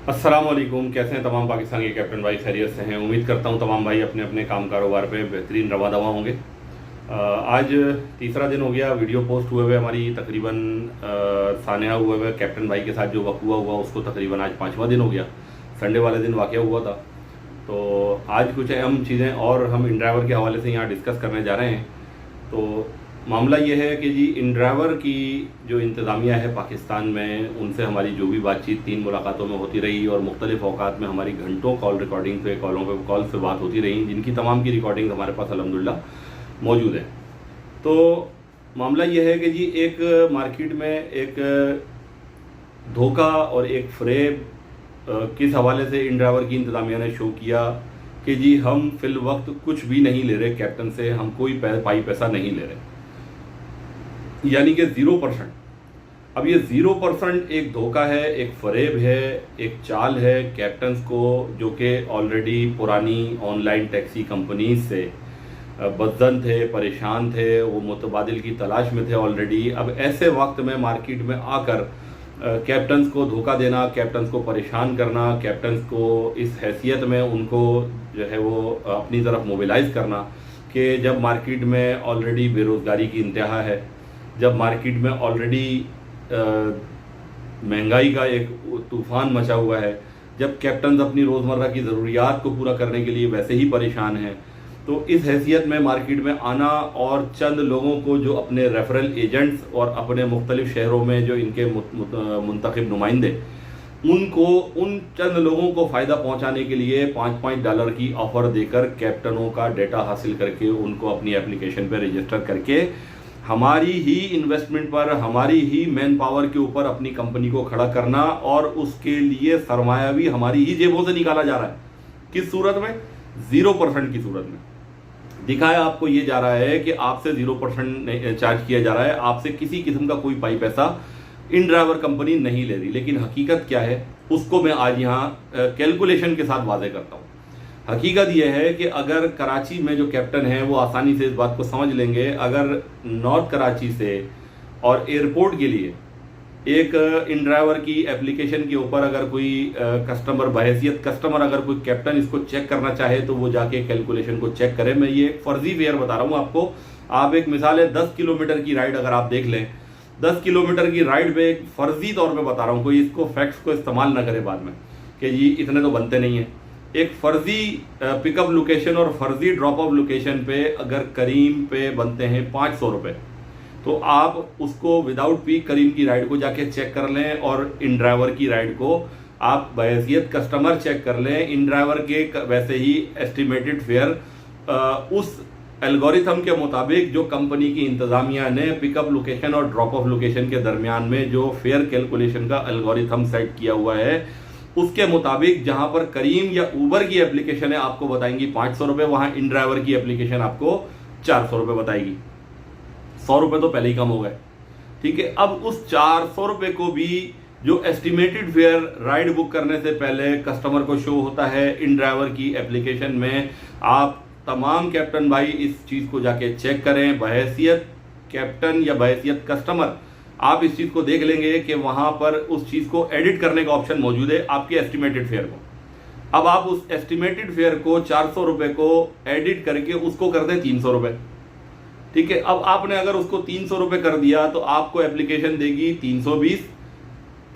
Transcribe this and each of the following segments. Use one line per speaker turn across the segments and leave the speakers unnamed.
अस्सलामुअलैकुम। कैसे हैं तमाम पाकिस्तान के कैप्टन भाई? खैरियत से हैं? उम्मीद करता हूं तमाम भाई अपने अपने काम कारोबार पे बेहतरीन रवा दवा होंगे। आज तीसरा दिन हो गया वीडियो पोस्ट हुए हुए हमारी। तकरीबन सानिया हुए हुए कैप्टन भाई के साथ जो वक़ुआ हुआ उसको तकरीबन आज 5वां दिन हो गया। संडे वाले दिन वाक़या हुआ था। तो आज कुछ अहम चीज़ें और हम इन ड्राइवर के हवाले से यहाँ डिस्कस करने जा रहे हैं। तो मामला ये है कि जी इन ड्राइवर की जो इंतज़ामिया है पाकिस्तान में, उनसे हमारी जो भी बातचीत 3 मुलाकातों में होती रही और मुख्तलिफ़ औकात में हमारी घंटों कॉल रिकॉर्डिंग पे कॉल से बात होती रही, जिनकी तमाम की रिकॉर्डिंग हमारे पास अल्हम्दुलिल्लाह मौजूद है। तो मामला ये है कि जी एक मार्केट में एक धोखा और एक फ्रेब किस हवाले से इन ड्राइवर की इंतज़ामिया ने शो किया कि जी हम फिल वक्त कुछ भी नहीं ले रहे कैप्टन से, हम कोई पाई पैसा नहीं ले रहे, यानी कि 0%। अब ये 0% एक धोखा है, एक फरेब है, एक चाल है कैप्टन्स को, जो कि ऑलरेडी पुरानी ऑनलाइन टैक्सी कंपनीज से बदजन थे, परेशान थे, वो मुतबादिल की तलाश में थे ऑलरेडी। अब ऐसे वक्त में मार्केट में आकर कैप्टन्स को धोखा देना, कैप्टन्स को परेशान करना, कैप्टन्स को इस हैसियत में उनको जो है वो अपनी तरफ मोबिलाइज करना कि जब मार्केट में ऑलरेडी बेरोज़गारी की इंतहा है, जब मार्केट में ऑलरेडी महंगाई का एक तूफ़ान मचा हुआ है, जब कैप्टन्स अपनी रोज़मर्रा की ज़रूरियात को पूरा करने के लिए वैसे ही परेशान हैं, तो इस हैसियत में मार्केट में आना और चंद लोगों को जो अपने रेफरल एजेंट्स और अपने मुख्तलिफ शहरों में जो इनके मुंतखब नुमाइंदे, उनको उन चंद लोगों को फ़ायदा पहुंचाने के लिए $5 की ऑफ़र देकर कैप्टनों का डेटा हासिल करके उनको अपनी एप्लीकेशन पर रजिस्टर करके हमारी ही इन्वेस्टमेंट पर, हमारी ही मैन पावर के ऊपर अपनी कंपनी को खड़ा करना, और उसके लिए सरमाया भी हमारी ही जेबों से निकाला जा रहा है। किस सूरत में? 0% की सूरत में। दिखाया आपको ये जा रहा है कि आपसे 0% चार्ज किया जा रहा है, आपसे किसी किस्म का कोई पाई पैसा इन ड्राइवर कंपनी नहीं ले रही। लेकिन हकीकत क्या है उसको मैं आज यहाँ कैलकुलेशन के साथ वाज़ेह करता हूँ। हकीकत यह है कि अगर कराची में जो कैप्टन है वो आसानी से इस बात को समझ लेंगे, अगर नॉर्थ कराची से और एयरपोर्ट के लिए एक इन ड्राइवर की एप्लीकेशन के ऊपर अगर कोई कस्टमर बहैसियत कस्टमर अगर कोई कैप्टन इसको चेक करना चाहे तो वो जाके कैलकुलेशन को चेक करे। मैं ये एक फर्जी फेयर बता रहा हूँ आपको। आप एक मिसाल है 10 किलोमीटर की राइड अगर आप देख लें, 10 किलोमीटर की राइड पे एक फर्जी तौर पे बता रहा हूँ, कोई इसको फैक्ट्स को इस्तेमाल ना करे बाद में कि जी इतने तो बनते नहीं हैं। एक फर्जी पिकअप लोकेशन और फर्जी ड्रॉप ऑफ लोकेशन पे अगर करीम पे बनते हैं 500 रुपये, तो आप उसको विदाउट पीक करीम की राइड को जाके चेक कर लें और इन ड्राइवर की राइड को आप बहैसियत कस्टमर चेक कर लें। इन ड्राइवर के वैसे ही एस्टिमेटेड फेयर उस एल्गोरिथम के मुताबिक जो कंपनी की इंतज़ामिया ने पिकअप लोकेशन और ड्रॉप ऑफ लोकेशन के दरमियान में जो फेयर कैलकुलेशन का एल्गोरिथम सेट किया हुआ है, उसके मुताबिक जहां पर करीम या ऊबर की एप्लीकेशन है आपको बताएंगी 500 रुपये, वहां इन ड्राइवर की एप्लीकेशन आपको 400 रुपये बताएगी। 100 रुपये तो पहले ही कम हो गए। ठीक है, अब उस 400 रुपये को भी जो एस्टिमेटेड फेयर राइड बुक करने से पहले कस्टमर को शो होता है इन ड्राइवर की एप्लीकेशन में। आप तमाम कैप्टन भाई इस चीज़ को जाके चेक करें, बहैसियत कैप्टन या बहैसियत कस्टमर आप इस चीज़ को देख लेंगे कि वहाँ पर उस चीज़ को एडिट करने का ऑप्शन मौजूद है आपके एस्टिमेटेड फेयर को। अब आप उस एस्टिमेटेड फेयर को 400 रुपये को एडिट करके उसको कर दें 300 रुपये। ठीक है, अब आपने अगर उसको 300 रुपये कर दिया तो आपको एप्लीकेशन देगी 320,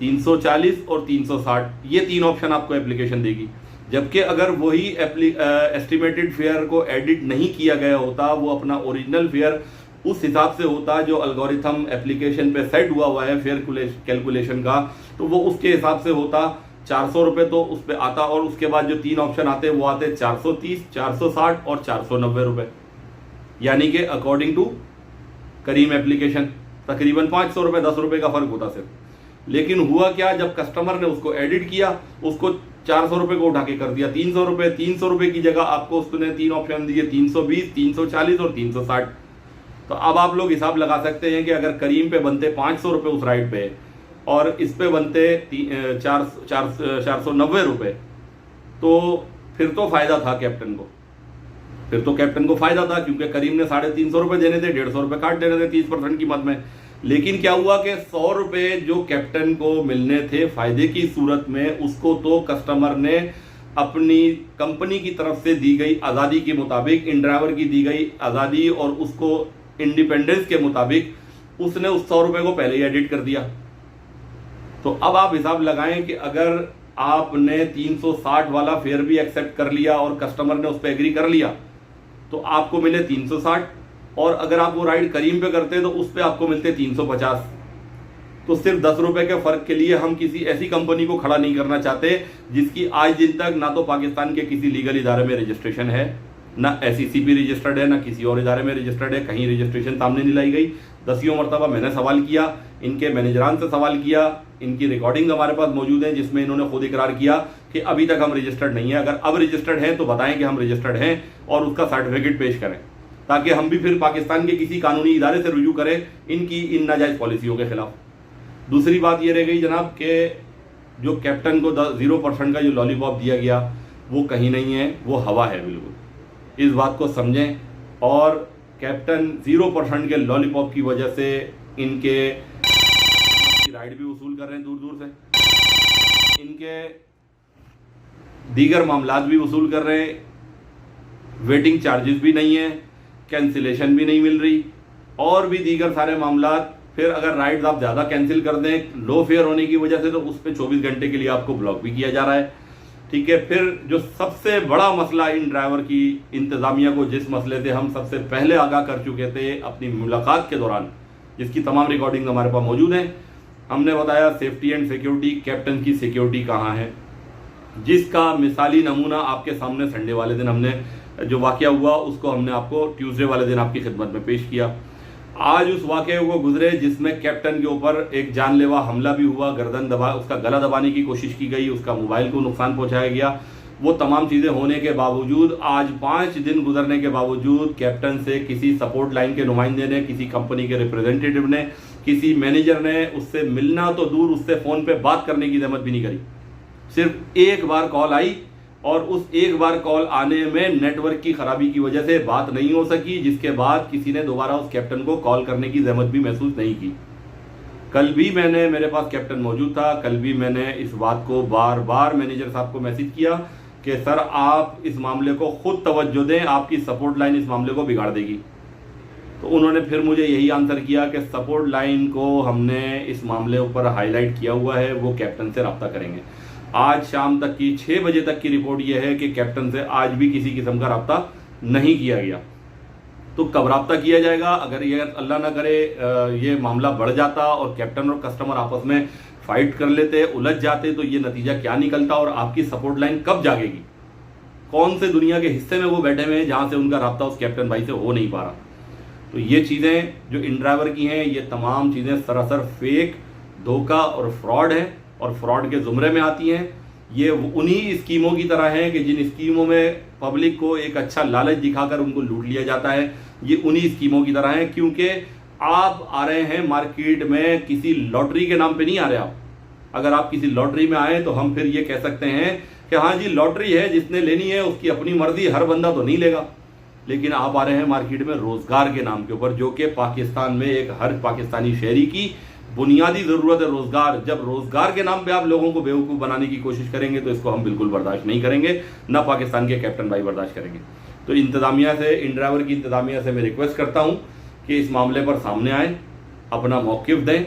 340 और 360। ये 3 ऑप्शन आपको एप्लीकेशन देगी। जबकि अगर वही एस्टिमेटेड फेयर को एडिट नहीं किया गया होता, वो अपना ओरिजिनल फेयर उस हिसाब से होता जो एल्गोरिथम एप्लीकेशन पे सेट हुआ है फेयर कैलकुलेशन का, तो वो उसके हिसाब से होता। 400 रुपये तो उस पर आता, और उसके बाद जो 3 ऑप्शन आते हैं वो आते 430, 460 और 490 रुपये, यानी कि अकॉर्डिंग टू करीम एप्लीकेशन तकरीबन 500 रुपये, 10 रुपये का फर्क होता सिर्फ। लेकिन हुआ क्या, जब कस्टमर ने उसको एडिट किया, उसको 400 रुपये को उठा के कर दिया 300 रुपये। 300 रुपये की जगह आपको उसने 3 ऑप्शन दिए 320, 340 और 360। तो अब आप लोग हिसाब लगा सकते हैं कि अगर करीम पे बनते 500 रुपये उस राइड पे और इस पे बनते 490 रुपये, तो फिर तो फायदा था कैप्टन को। फिर तो कैप्टन को फायदा था, क्योंकि करीम ने 350 रुपये देने थे, 150 रुपये काट देने थे 30% कीमत में। लेकिन क्या हुआ कि 100 रुपये जो कैप्टन को मिलने थे फायदे की सूरत में, उसको तो कस्टमर ने अपनी कंपनी की तरफ से दी गई आज़ादी के मुताबिक, इन ड्राइवर की दी गई आज़ादी और उसको इंडिपेंडेंस के मुताबिक उसने उस 100 रुपये को पहले ही एडिट कर दिया। तो अब आप हिसाब लगाएं कि अगर आपने 360 वाला फेयर भी एक्सेप्ट कर लिया और कस्टमर ने उस पर एग्री कर लिया तो आपको मिले 360, और अगर आप वो राइड करीम पे करते तो उस पर आपको मिलते 350। तो सिर्फ 10 रुपए के फर्क के लिए हम किसी ऐसी कंपनी को खड़ा नहीं करना चाहते जिसकी आज दिन तक ना तो पाकिस्तान के किसी लीगल इदारे में रजिस्ट्रेशन है, ना SECP रजिस्टर्ड है, ना किसी और इदारे में रजिस्टर्ड है, कहीं रजिस्ट्रेशन सामने नहीं लाई गई। 10 मरतबा मैंने सवाल किया, इनके मैनेजरान से सवाल किया, इनकी रिकॉर्डिंग हमारे पास मौजूद है जिसमें इन्होंने खुद इकरार किया कि अभी तक हम रजिस्टर्ड नहीं है। अगर अब रजिस्टर्ड हैं तो बताएं कि हम रजिस्टर्ड हैं और उसका सर्टिफिकेट पेश करें, ताकि हम भी फिर पाकिस्तान के किसी कानूनी इदारे से रुजू करें इनकी इन नाजायज़ पॉलिसियों के खिलाफ। दूसरी बात ये रह गई जनाब कि जो कैप्टन को 0% का जो लॉलीपॉप दिया गया वो कहीं नहीं है, वो हवा है बिल्कुल। इस बात को समझें, और कैप्टन 0% के लॉलीपॉप की वजह से इनके राइड भी वसूल कर रहे हैं दूर दूर से, इनके दीगर मामलात भी वसूल कर रहे हैं, वेटिंग चार्जेस भी नहीं है, कैंसिलेशन भी नहीं मिल रही, और भी दीगर सारे मामलात। फिर अगर राइड्स आप ज़्यादा कैंसिल कर दें लो फेयर होने की वजह से तो उस पर 24 घंटे के लिए आपको ब्लॉक भी किया जा रहा है। ठीक है, फिर जो सबसे बड़ा मसला इन ड्राइवर की इंतज़ामिया को, जिस मसले से हम सबसे पहले आगाह कर चुके थे अपनी मुलाकात के दौरान, जिसकी तमाम रिकॉर्डिंग हमारे पास मौजूद हैं, हमने बताया सेफ्टी एंड सिक्योरिटी, कैप्टन की सिक्योरिटी कहाँ है, जिसका मिसाली नमूना आपके सामने संडे वाले दिन हमने जो वाक़या हुआ उसको हमने आपको ट्यूसडे वाले दिन आपकी खिदमत में पेश किया। आज उस वाक़े को गुजरे जिसमें कैप्टन के ऊपर एक जानलेवा हमला भी हुआ, गर्दन दबा, उसका गला दबाने की कोशिश की गई, उसका मोबाइल को नुकसान पहुंचाया गया। वो तमाम चीज़ें होने के बावजूद, आज 5 दिन गुजरने के बावजूद कैप्टन से किसी सपोर्ट लाइन के नुमाइंदे ने, किसी कंपनी के रिप्रेजेंटेटिव ने, किसी मैनेजर ने उससे मिलना तो दूर, उससे फ़ोन पर बात करने की जहमत भी नहीं करी। सिर्फ एक बार कॉल आई और उस एक बार कॉल आने में नेटवर्क की खराबी की वजह से बात नहीं हो सकी, जिसके बाद किसी ने दोबारा उस कैप्टन को कॉल करने की जहमत भी महसूस नहीं की। कल भी मेरे पास कैप्टन मौजूद था, कल भी मैंने इस बात को बार बार मैनेजर साहब को मैसेज किया कि सर आप इस मामले को खुद तवज्जो दें, आपकी सपोर्ट लाइन इस मामले को बिगाड़ देगी। तो उन्होंने फिर मुझे यही आंसर किया कि सपोर्ट लाइन को हमने इस मामले ऊपर हाईलाइट किया हुआ है, वो कैप्टन से रब्ता करेंगे। आज शाम तक की 6 बजे तक की रिपोर्ट यह है कि कैप्टन से आज भी किसी किस्म का रब्ता नहीं किया गया। तो कब रब्ता किया जाएगा? अगर ये अल्लाह ना करे ये मामला बढ़ जाता और कैप्टन और कस्टमर आपस में फाइट कर लेते, उलझ जाते, तो ये नतीजा क्या निकलता और आपकी सपोर्ट लाइन कब जागेगी? कौन से दुनिया के हिस्से में वो बैठे हुए हैं जहाँ से उनका रब्ता उस कैप्टन भाई से हो नहीं पा रहा? तो ये चीज़ें जो इन ड्राइवर की हैं, ये तमाम चीज़ें सरासर फेक, धोखा और फ्रॉड है और फ्रॉड के ज़ुमरे में आती हैं। ये उन्हीं स्कीमों की तरह हैं कि जिन स्कीमों में पब्लिक को एक अच्छा लालच दिखाकर उनको लूट लिया जाता है, ये उन्हीं स्कीमों की तरह हैं। क्योंकि आप आ रहे हैं मार्केट में किसी लॉटरी के नाम पे नहीं आ रहे आप। अगर आप किसी लॉटरी में आए तो हम फिर ये कह सकते हैं कि हाँ जी लॉटरी है, जिसने लेनी है उसकी अपनी मर्जी, हर बंदा तो नहीं लेगा। लेकिन आप आ रहे हैं मार्केट में रोज़गार के नाम के ऊपर, जो कि पाकिस्तान में एक हर पाकिस्तानी शहरी की बुनियादी ज़रूरत है रोज़गार। जब रोज़गार के नाम पे आप लोगों को बेवकूफ़ बनाने की कोशिश करेंगे तो इसको हम बिल्कुल बर्दाश्त नहीं करेंगे, ना पाकिस्तान के कैप्टन भाई बर्दाश्त करेंगे। तो इंतज़ामिया से, इन ड्राइवर की इंतज़ामिया से मैं रिक्वेस्ट करता हूँ कि इस मामले पर सामने आए, अपना मौक़िफ़ दें।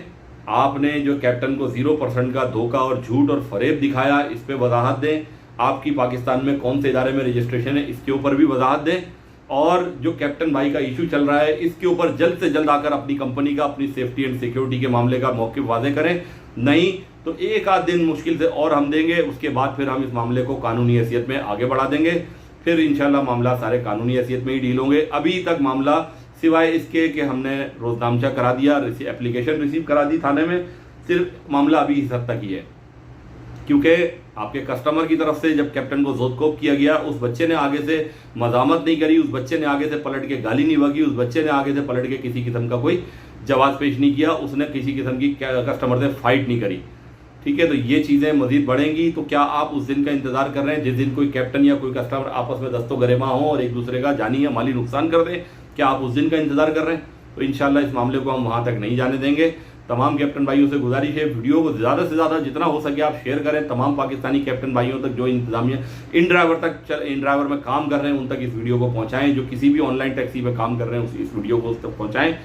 आपने जो कैप्टन को 0% का धोखा और झूठ और फरेब दिखाया, इस पर वजाहत दें। आपकी पाकिस्तान में कौन से इदारे में रजिस्ट्रेशन है, इसके ऊपर भी वजाहत दें। और जो कैप्टन भाई का इशू चल रहा है, इसके ऊपर जल्द से जल्द आकर अपनी कंपनी का, अपनी सेफ्टी एंड सिक्योरिटी के मामले का मौक़िफ़ वाज़े करें। नहीं तो एक आध दिन मुश्किल से और हम देंगे, उसके बाद फिर हम इस मामले को कानूनी हैसियत में आगे बढ़ा देंगे। फिर इंशाल्लाह मामला सारे कानूनी हैसियत में ही डील होंगे। अभी तक मामला सिवाय इसके कि हमने रोज़नामचा करा दिया, एप्लीकेशन रिसीव करा दी थाने में, सिर्फ मामला अभी इस हद तक ही है। क्योंकि आपके कस्टमर की तरफ से जब कैप्टन को जोतकोप किया गया, उस बच्चे ने आगे से मजामत नहीं करी, उस बच्चे ने आगे से पलट के गाली नहीं बकी, उस बच्चे ने आगे से पलट के किसी किस्म का कोई जवाब पेश नहीं किया, उसने किसी किस्म की कस्टमर से फाइट नहीं करी। ठीक है, तो ये चीज़ें मजीद बढ़ेंगी। तो क्या आप उस दिन का इंतजार कर रहे हैं जिस दिन कोई कैप्टन या कोई कस्टमर आपस में दस्तो गरेमा हो और एक दूसरे का जानी या माली नुकसान कर दें? क्या आप उस दिन का इंतजार कर रहे हैं? तो इंशाल्लाह इस मामले को हम वहाँ तक नहीं जाने देंगे। तमाम कैप्टन भाइयों से गुजारिश है, वीडियो को ज़्यादा से ज़्यादा जितना हो सके आप शेयर करें तमाम पाकिस्तानी कैप्टन भाइयों तक, जो इंतजामिया इन ड्राइवर में काम कर रहे हैं उन तक इस वीडियो को पहुँचाएँ, जो किसी भी ऑनलाइन टैक्सी में काम कर रहे हैं इस वीडियो को उस तक पहुँचाएँ,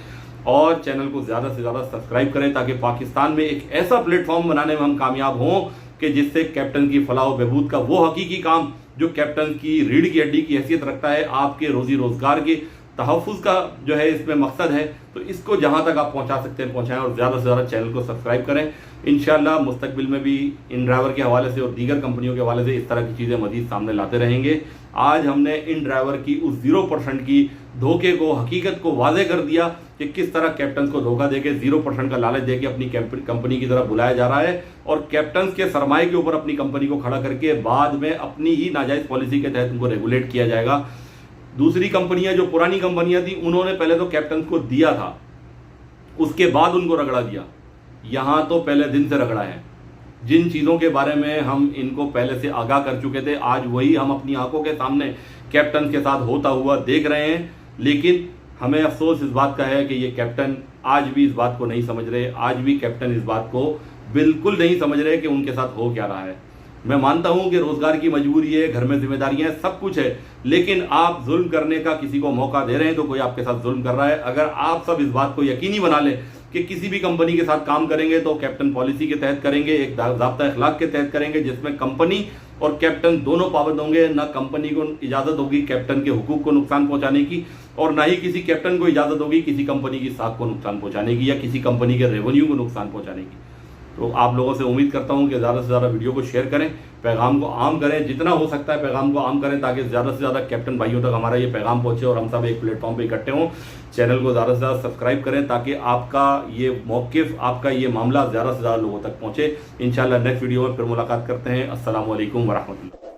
और चैनल को ज़्यादा से ज़्यादा सब्सक्राइब करें ताकि पाकिस्तान में एक ऐसा प्लेटफॉर्म बनाने में हम कामयाब हों कि जिससे कैप्टन की फलाह व बहबूद का वो हकीकी काम जो कैप्टन की रीढ़ की हड्डी की हैसियत रखता है, आपके रोजी रोजगार के तहफ़्फ़ुज़ का जो है इसमें मकसद है, तो इसको जहां तक आप पहुंचा सकते हैं पहुंचाएं और ज़्यादा से ज़्यादा चैनल को सब्सक्राइब करें। इंशाल्लाह मुस्तकबिल में भी इन ड्राइवर के हवाले से और दीगर कंपनियों के हवाले से इस तरह की चीज़ें मज़ीद सामने लाते रहेंगे। आज हमने इन ड्राइवर की उस 0% की धोखे को, हकीकत को वाज़े कर दिया कि किस तरह कैप्टन को धोखा देके 0% का लालच देके अपनी कंपनी की तरफ बुलाया जा रहा है, और कैप्टन के सरमाए के ऊपर अपनी कंपनी को खड़ा करके बाद में अपनी ही नाजायज़ पॉलिसी के तहत उनको रेगुलेट किया जाएगा। दूसरी कंपनियां, जो पुरानी कंपनियां थी, उन्होंने पहले तो कैप्टन को दिया था, उसके बाद उनको रगड़ा दिया। यहां तो पहले दिन से रगड़ा है। जिन चीज़ों के बारे में हम इनको पहले से आगाह कर चुके थे, आज वही हम अपनी आंखों के सामने कैप्टन के साथ होता हुआ देख रहे हैं। लेकिन हमें अफसोस इस बात का है कि ये कैप्टन आज भी इस बात को नहीं समझ रहे, आज भी कैप्टन इस बात को बिल्कुल नहीं समझ रहे कि उनके साथ हो क्या रहा है। मैं मानता हूं कि रोजगार की मजबूरी है, घर में जिम्मेदारियां हैं, सब कुछ है, लेकिन आप जुल्म करने का किसी को मौका दे रहे हैं तो कोई आपके साथ जुल्म कर रहा है। अगर आप सब इस बात को यकीनी बना लें कि किसी भी कंपनी के साथ काम करेंगे तो कैप्टन पॉलिसी के तहत करेंगे, एक ज़ाब्ता अखलाक के तहत करेंगे, जिसमें कंपनी और कैप्टन दोनों पाबंद होंगे। ना कंपनी को इजाज़त होगी कैप्टन के हुकूक को नुकसान पहुंचाने की, और ना ही किसी कैप्टन को इजाज़त होगी किसी कंपनी की साख को नुकसान पहुंचाने की या किसी कंपनी के रेवेन्यू को नुकसान पहुंचाने की। तो आप लोगों से उम्मीद करता हूं कि ज़्यादा से ज़्यादा वीडियो को शेयर करें, पैगाम को आम करें, जितना हो सकता है पैगाम को आम करें ताकि ज़्यादा से ज़्यादा कैप्टन भाइयों तक हमारा ये पैगाम पहुंचे और हम सब एक प्लेटफॉर्म पे इकट्ठे हों। चैनल को ज़्यादा से ज़्यादा सब्सक्राइब करें ताकि आपका ये मौक़िफ़, आपका ये मामला ज़्यादा से ज़्यादा लोगों तक पहुँचे। इंशाल्लाह नेक्स्ट वीडियो में फिर मुलाकात करते हैं। अस्सलामु अलैकुम वरहमतुल्लाह।